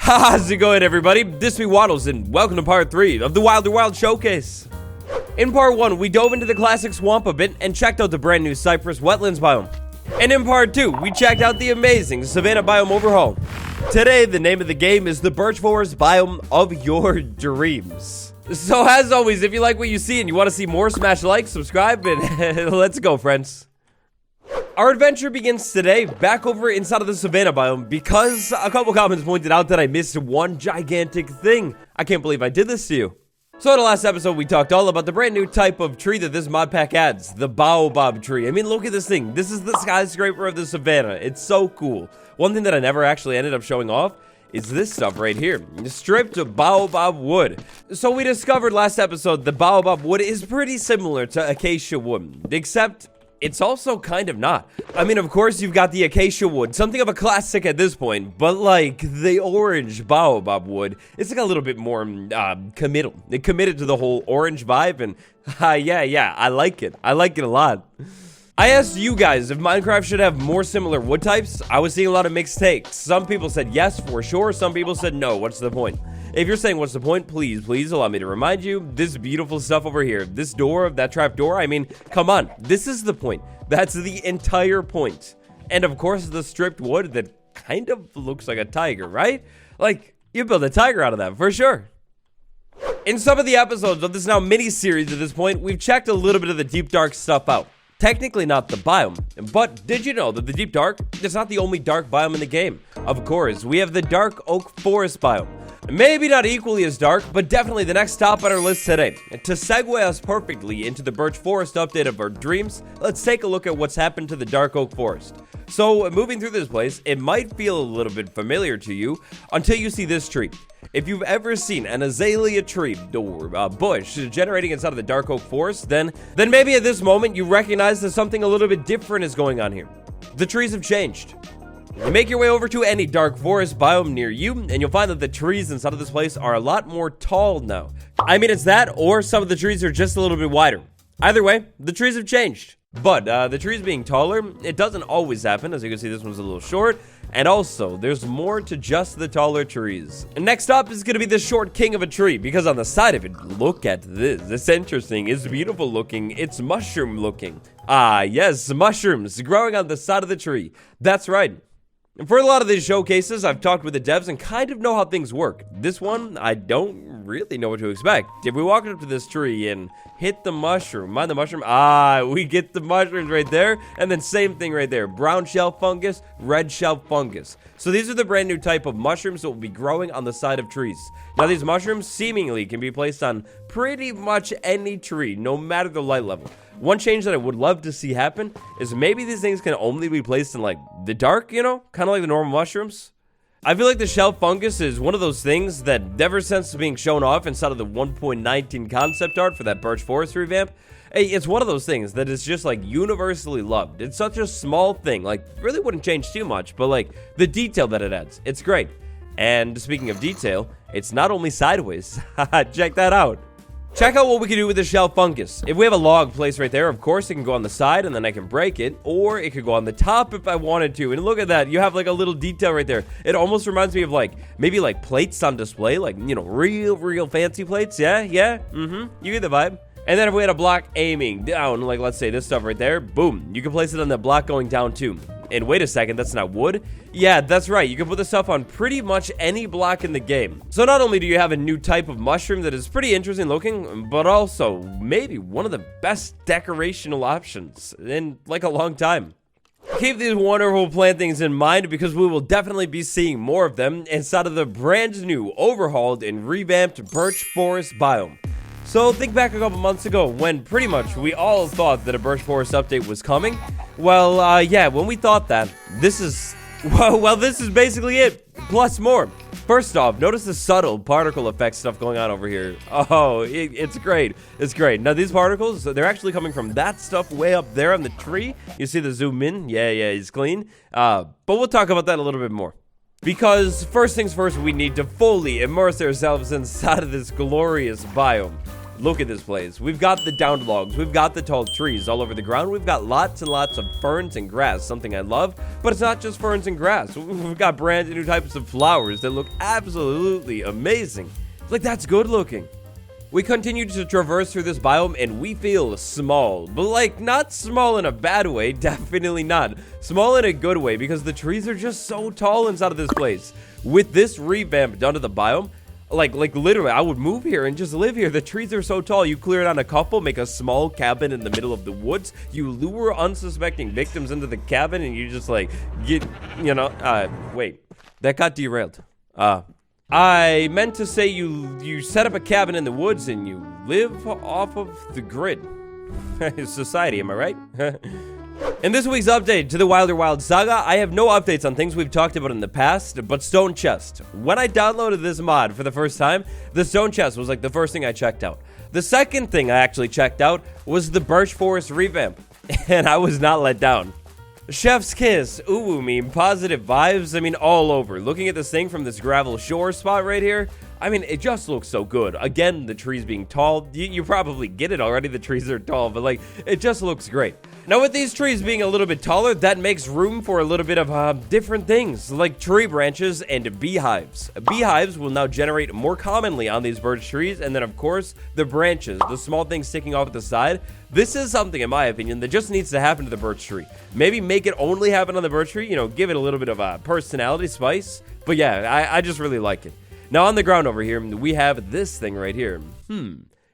How's it going, everybody? This is me, Waddles, and welcome to part 3 of the Wilder Wild Showcase. In part 1, we dove into the classic swamp a bit and checked out the brand new cypress wetlands biome. And in part 2, we checked out the amazing savanna biome overhaul. Today, the name of the game is the Birch Forest biome of your dreams. So as always, if you like what you see and you want to see more, smash like, subscribe, and let's go, friends. Our adventure begins today back over inside of the savanna biome because a couple comments pointed out that I missed one gigantic thing. I can't believe I did this to you. So in the last episode, we talked all about the brand new type of tree that this mod pack adds, the Baobab tree. I mean, look at this thing. This is the skyscraper of the savanna. It's so cool. One thing that I never actually ended up showing off is this stuff right here, stripped Baobab Wood. So we discovered last episode the Baobab Wood is pretty similar to acacia wood, except it's also kind of not. I mean, of course, you've got the acacia wood, something of a classic at this point, but like the orange Baobab wood, it's like a little bit more committal. It committed to the whole orange vibe, and yeah, I like it. I like it a lot. I asked you guys if Minecraft should have more similar wood types. I was seeing a lot of mixed takes. Some people said yes, for sure. Some people said no. What's the point? If you're saying what's the point, please allow me to remind you, this beautiful stuff over here, this door, that trap door, I mean, come on, this is the point. That's the entire point. And of course, the stripped wood that kind of looks like a tiger, right? Like, you build a tiger out of that, for sure. In some of the episodes of this now mini-series at this point, we've checked a little bit of the deep dark stuff out. Technically not the biome, but did you know that the deep dark is not the only dark biome in the game? Of course, we have the dark oak forest biome. Maybe not equally as dark, but definitely the next stop on our list today. To segue us perfectly into the Birch Forest update of our dreams, let's take a look at what's happened to the dark oak forest. So, moving through this place, it might feel a little bit familiar to you until you see this tree. If you've ever seen an azalea tree or a bush generating inside of the dark oak forest, then maybe at this moment you recognize that something a little bit different is going on here. The trees have changed. You make your way over to any dark forest biome near you, and you'll find that the trees inside of this place are a lot more tall now. I mean, it's that, or some of the trees are just a little bit wider. Either way, the trees have changed. But the trees being taller, it doesn't always happen. As you can see, this one's a little short. And also, there's more to just the taller trees. And next up is going to be the short king of a tree, because on the side of it, look at this. It's interesting. It's beautiful looking. It's mushroom looking. Ah, yes, mushrooms growing on the side of the tree. That's right. And for a lot of these showcases, I've talked with the devs and kind of know how things work. This one, I don't really know what to expect. If we walk up to this tree and hit the mushroom, mind the mushroom? We get the mushrooms right there. And then same thing right there. Brown shell fungus, red shell fungus. So these are the brand new type of mushrooms that will be growing on the side of trees. Now these mushrooms seemingly can be placed on pretty much any tree, no matter the light level. One change that I would love to see happen is maybe these things can only be placed in like the dark, you know, kind of like the normal mushrooms. I feel like the shell fungus is one of those things that ever since being shown off inside of the 1.19 concept art for that Birch Forest revamp, it's one of those things that is just like universally loved. It's such a small thing, like really wouldn't change too much, but like the detail that it adds, it's great. And speaking of detail, it's not only sideways. Check that out. Check out what we can do with the shell fungus. If we have a log placed right there, of course, it can go on the side and then I can break it, or it could go on the top if I wanted to. And look at that, you have like a little detail right there. It almost reminds me of like, maybe like plates on display, like, you know, real fancy plates. Yeah, you get the vibe. And then if we had a block aiming down, like let's say this stuff right there, boom, you can place it on the block going down too. And wait a second, that's not wood? Yeah, that's right, you can put this stuff on pretty much any block in the game. So not only do you have a new type of mushroom that is pretty interesting looking, but also maybe one of the best decorational options in like a long time. Keep these wonderful plant things in mind because we will definitely be seeing more of them inside of the brand new, overhauled, and revamped Birch Forest biome. So think back a couple months ago when pretty much we all thought that a Birch Forest update was coming. Well, yeah, when we thought that, this is basically it, plus more. First off, notice the subtle particle effect stuff going on over here. Oh, it's great. It's great. Now, these particles, they're actually coming from that stuff way up there on the tree. You see the zoom in? Yeah, it's clean. But we'll talk about that a little bit more. Because first things first, we need to fully immerse ourselves inside of this glorious biome. Look at this place. We've got the downed logs. We've got the tall trees all over the ground. We've got lots and lots of ferns and grass, something I love. But it's not just ferns and grass. We've got brand new types of flowers that look absolutely amazing. Like, that's good looking. We continue to traverse through this biome and we feel small, but like not small in a bad way, definitely not. Small in a good way because the trees are just so tall inside of this place. With this revamp done to the biome, like literally I would move here and just live here. The trees are so tall. You clear it on a couple, make a small cabin in the middle of the woods. You lure unsuspecting victims into the cabin and you just like get, you know, wait, that got derailed. I meant to say you set up a cabin in the woods and you live off of the grid. Society, am I right? In this week's update to the Wilder Wild Saga, I have no updates on things we've talked about in the past, but stone chest. When I downloaded this mod for the first time, the stone chest was like the first thing I checked out. The second thing I actually checked out was the Birch Forest revamp, and I was not let down. Chef's kiss, ooh, meme, positive vibes, I mean, all over. Looking at this thing from this gravel shore spot right here, I mean, it just looks so good. Again, the trees being tall, you probably get it already, the trees are tall, but like, it just looks great. Now with these trees being a little bit taller, that makes room for a little bit of different things, like tree branches and beehives. Beehives will now generate more commonly on these birch trees, and then of course, the branches, the small things sticking off at the side. This is something, in my opinion, that just needs to happen to the birch tree. Maybe make it only happen on the birch tree, you know, give it a little bit of personality, spice. But yeah, I just really like it. Now on the ground over here, we have this thing right here.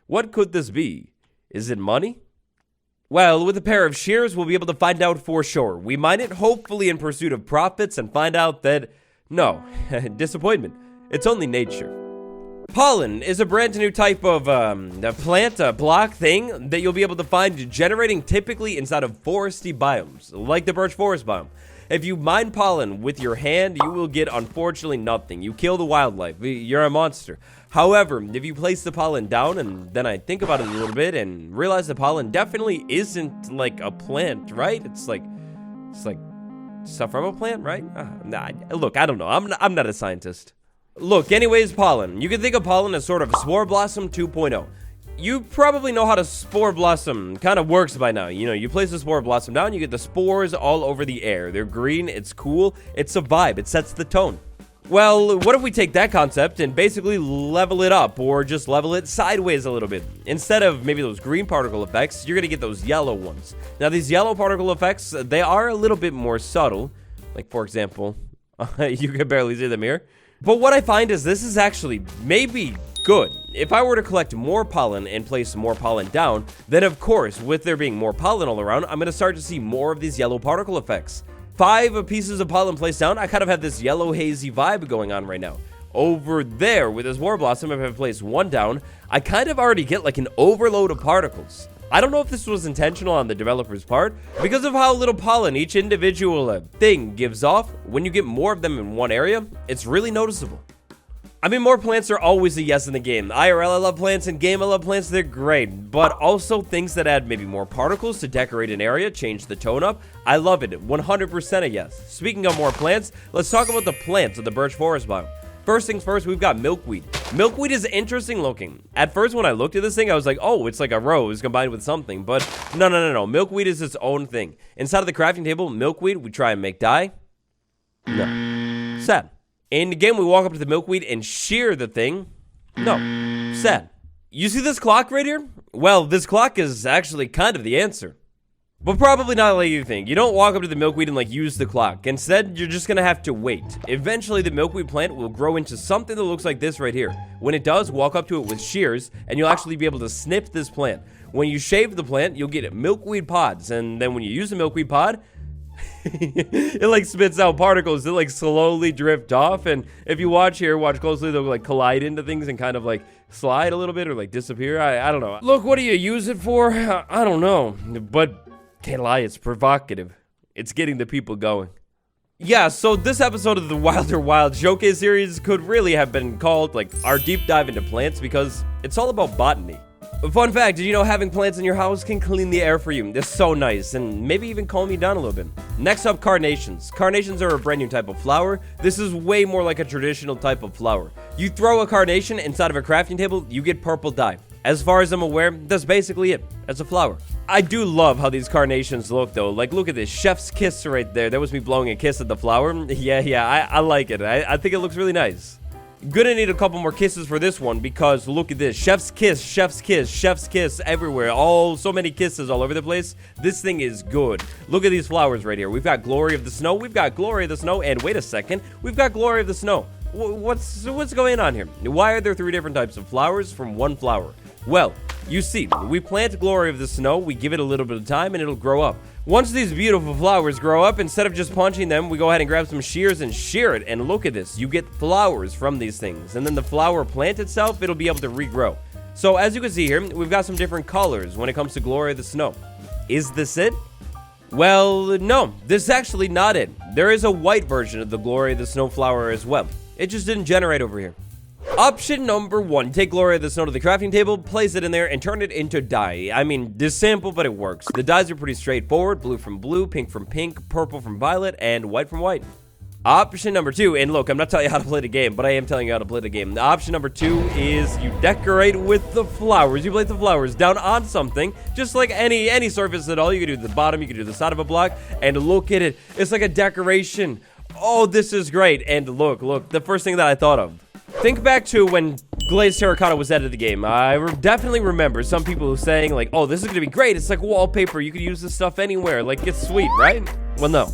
What could this be? Is it money? Well, with a pair of shears, we'll be able to find out for sure. We mine it, hopefully in pursuit of profits, and find out that, no, disappointment. It's only nature. Pollen is a brand new type of a plant, a block thing that you'll be able to find generating typically inside of foresty biomes, like the Birch Forest biome. If you mine pollen with your hand, you will get, unfortunately, nothing. You kill the wildlife. You're a monster. However, if you place the pollen down, and then I think about it a little bit and realize the pollen definitely isn't like a plant, right? It's like stuff from a plant, right? Look, I don't know. I'm not a scientist. Look, anyways, pollen. You can think of pollen as sort of Spore Blossom 2.0. You probably know how to Spore Blossom kind of works by now. You know, you place the Spore Blossom down, you get the spores all over the air. They're green, it's cool, it's a vibe, it sets the tone. Well, what if we take that concept and basically level it up, or just level it sideways a little bit? Instead of maybe those green particle effects, you're gonna get those yellow ones. Now, these yellow particle effects, they are a little bit more subtle. Like, for example, you can barely see them here. But what I find is this is actually maybe good. If I were to collect more pollen and place more pollen down, then of course, with there being more pollen all around, I'm going to start to see more of these yellow particle effects. 5 pieces of pollen placed down, I kind of have this yellow hazy vibe going on right now. Over there, with this Spore Blossom, if I place 1 down, I kind of already get like an overload of particles. I don't know if this was intentional on the developer's part. Because of how little pollen each individual thing gives off, when you get more of them in one area, it's really noticeable. I mean, more plants are always a yes in the game. IRL, I love plants, and game, I love plants, they're great. But also things that add maybe more particles to decorate an area, change the tone up. I love it, 100% a yes. Speaking of more plants, let's talk about the plants of the Birch Forest biome. First things first, we've got milkweed. Milkweed is interesting looking. At first, when I looked at this thing, I was like, oh, it's like a rose combined with something. But no. Milkweed is its own thing. Inside of the crafting table, milkweed, we try and make dye. No. Sad. In the game, we walk up to the milkweed and shear the thing. No. Sad. You see this clock right here? Well, this clock is actually kind of the answer. But probably not like you think. You don't walk up to the milkweed and like use the clock. Instead, you're just gonna have to wait. Eventually, the milkweed plant will grow into something that looks like this right here. When it does, walk up to it with shears, and you'll actually be able to snip this plant. When you shave the plant, you'll get milkweed pods, and then when you use the milkweed pod, it like spits out particles that like slowly drift off, and if you watch closely, they'll like collide into things and kind of like slide a little bit or like disappear. I don't know. Look, what do you use it for? I don't know, but can't lie, it's provocative. It's getting the people going. Yeah, so this episode of the Wilder Wild Showcase series could really have been called like our deep dive into plants, because it's all about botany. Fun fact, did you know having plants in your house can clean the air for you? They're so nice, and maybe even calm you down a little bit. Next up, carnations. Carnations are a brand new type of flower. This is way more like a traditional type of flower. You throw a carnation inside of a crafting table, you get purple dye. As far as I'm aware, that's basically it, as a flower. I do love how these carnations look, though. Like, look at this, chef's kiss right there. That was me blowing a kiss at the flower. Yeah, I like it. I think it looks really nice. Gonna need a couple more kisses for this one, because look at this, chef's kiss, chef's kiss, chef's kiss everywhere. So many kisses all over the place. This thing is good. Look at these flowers right here. We've got Glory of the Snow, we've got Glory of the Snow, and wait a second, we've got Glory of the Snow. What's going on here? Why are there 3 different types of flowers from one flower? Well, you see, we plant Glory of the Snow, we give it a little bit of time, and it'll grow up. Once these beautiful flowers grow up, instead of just punching them, we go ahead and grab some shears and shear it. And look at this, you get flowers from these things. And then the flower plant itself, it'll be able to regrow. So as you can see here, we've got some different colors when it comes to Glory of the Snow. Is this it? Well, no, this is actually not it. There is a white version of the Glory of the Snow flower as well. It just didn't generate over here. Option number 1, take Glory of the Snow to the crafting table, place it in there, and turn it into dye. I mean, this sample, but it works. The dyes are pretty straightforward: blue from blue, pink from pink, purple from violet, and white from white. Option number 2, and look, I'm not telling you how to play the game, but I am telling you how to play the game. Option number 2 is you decorate with the flowers. You place the flowers down on something, just like any surface at all. You can do the bottom, you can do the side of a block, and look at it. It's like a decoration. Oh, this is great. And look, the first thing that I thought of. Think back to when glazed terracotta was added to the game. I definitely remember some people saying, like, oh, this is gonna be great. It's like wallpaper. You could use this stuff anywhere. Like, it's sweet, right? Well, no.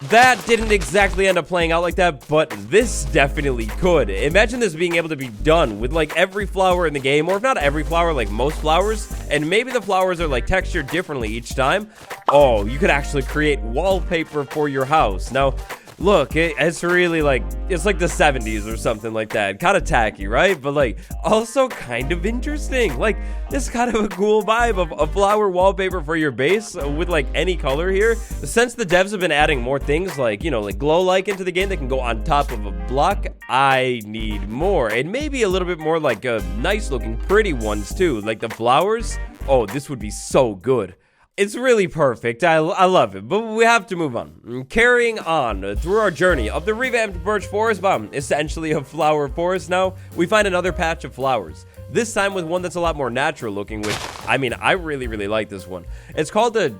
That didn't exactly end up playing out like that, but this definitely could. Imagine this being able to be done with, like, every flower in the game, or if not every flower, like most flowers, and maybe the flowers are, like, textured differently each time. Oh, you could actually create wallpaper for your house. Now, look, it's really like, it's like the 70s or something like that. Kind of tacky, right? But like, also kind of interesting. Like, it's kind of a cool vibe of a flower wallpaper for your base with like any color here. Since the devs have been adding more things like, you know, like glow-like into the game that can go on top of a block, I need more. And maybe a little bit more like nice looking pretty ones too. Like the flowers. Oh, this would be so good. It's really perfect. I love it, but we have to move on. Carrying on through our journey of the revamped Birch Forest biome, essentially a flower forest now, we find another patch of flowers. This time with one that's a lot more natural looking, which, I mean, I really like this one. It's called the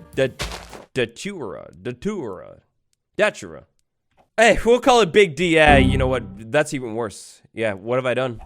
Datura. Hey, we'll call it Big D. You know what? That's even worse. Yeah, what have I done?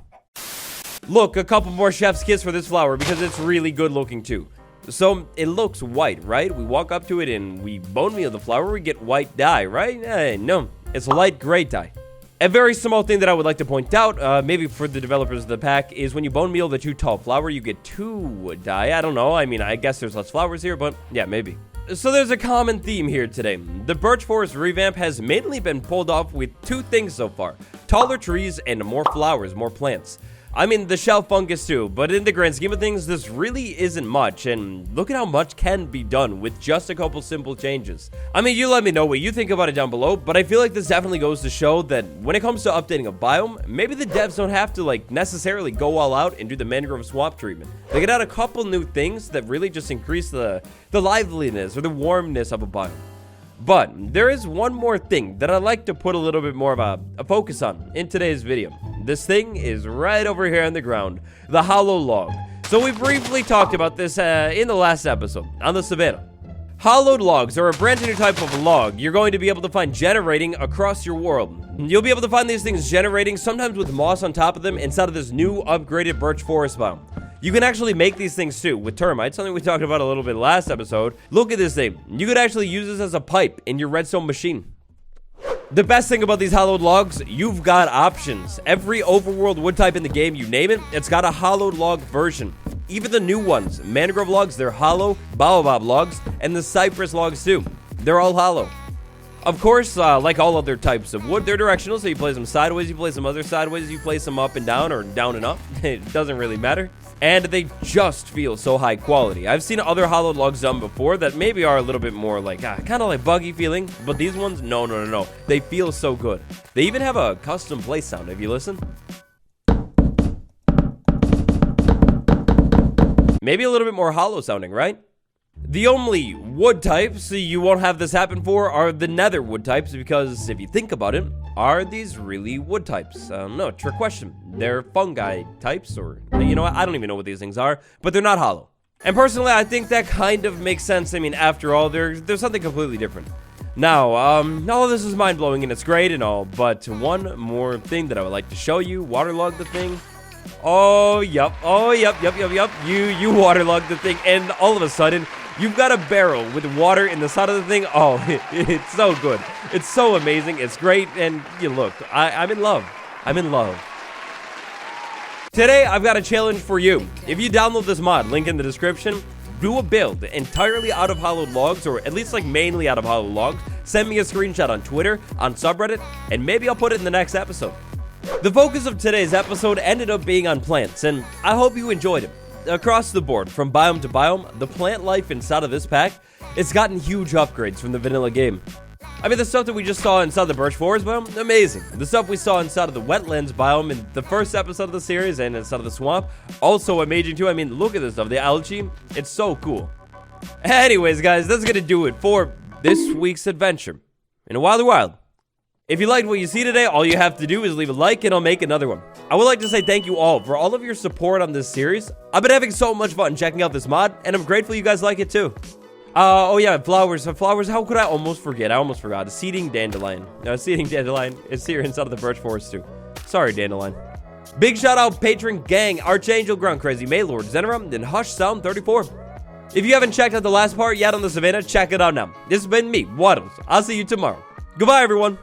Look, a couple more chef's kiss for this flower because it's really good looking too. So, it looks white, right? We walk up to it and we bone meal the flower, we get white dye, right? No, it's light gray dye. A very small thing that I would like to point out, maybe for the developers of the pack, is when you bone meal the too tall flower, you get 2 dye. I don't know, I mean, I guess there's less flowers here, but yeah, maybe. So there's a common theme here today. The Birch Forest revamp has mainly been pulled off with 2 things so far: taller trees and more flowers, more plants. I mean, the shell fungus too, but in the grand scheme of things, this really isn't much, and look at how much can be done with just a couple simple changes. I mean, you let me know what you think about it down below, but I feel like this definitely goes to show that when it comes to updating a biome, maybe the devs don't have to, like, necessarily go all out and do the mangrove swamp treatment. They can add a couple new things that really just increase the liveliness or the warmness of a biome. But there is one more thing that I'd like to put a little bit more of a focus on in today's video. This thing is right over here on the ground, the hollow log. So we briefly talked about this in the last episode on the savannah. Hollowed logs are a brand new type of log you're going to be able to find generating across your world. You'll be able to find these things generating, sometimes with moss on top of them, inside of this new upgraded Birch Forest biome. You can actually make these things too with termites, something we talked about a little bit last episode. Look at this thing. You could actually use this as a pipe in your redstone machine. The best thing about these hollowed logs, you've got options. Every overworld wood type in the game, you name it, it's got a hollowed log version. Even the new ones, mangrove logs, they're hollow, baobab logs, and the cypress logs too. They're all hollow. Of course, like all other types of wood, they're directional, so you place them sideways, you place them other sideways, you place them up and down, or down and up. It doesn't really matter. And they just feel so high quality. I've seen other hollowed logs done before that maybe are a little bit more like, kind of like buggy feeling, but these ones, no. They feel so good. They even have a custom play sound, if you listen. Maybe a little bit more hollow sounding, right? The only wood types you won't have this happen for are the nether wood types, because if you think about it, Are these really wood types? No, trick question. They're fungi types, or you know what? I don't even know what these things are, but they're not hollow. And personally, I think that kind of makes sense. I mean, after all, there's something completely different. Now, all of this is mind-blowing and it's great and all, but one more thing that I would like to show you. Waterlog the thing. Oh, yep. You waterlogged the thing, and all of a sudden, you've got a barrel with water in the side of the thing. Oh, it's so good. It's so amazing. It's great, and you look, I'm in love. I'm in love. Today, I've got a challenge for you. If you download this mod, link in the description, do a build entirely out of hollowed logs, or at least like mainly out of hollowed logs. Send me a screenshot on Twitter, on subreddit, and maybe I'll put it in the next episode. The focus of today's episode ended up being on plants, and I hope you enjoyed it. Across the board, from biome to biome, the plant life inside of this pack, it's gotten huge upgrades from the vanilla game. I mean, the stuff that we just saw inside the Birch Forest biome, amazing. The stuff we saw inside of the wetlands biome in the first episode of the series and inside of the swamp, also amazing too. I mean, look at this stuff, the algae, it's so cool. Anyways, guys, that's gonna do it for this week's adventure in the Wilder Wild. If you liked what you see today, all you have to do is leave a like and I'll make another one. I would like to say thank you all for all of your support on this series. I've been having so much fun checking out this mod, and I'm grateful you guys like it too. Oh yeah, flowers. Flowers, how could I almost forget? I almost forgot. A seeding dandelion. Seeding dandelion is here inside of the Birch Forest too. Sorry, dandelion. Big shout out, patron gang, Archangel, Grunt Crazy, Maylord, Zenerum, and Hush Sound 34. If you haven't checked out the last part yet on the Savannah, check it out now. This has been me, Waddles. I'll see you tomorrow. Goodbye, everyone.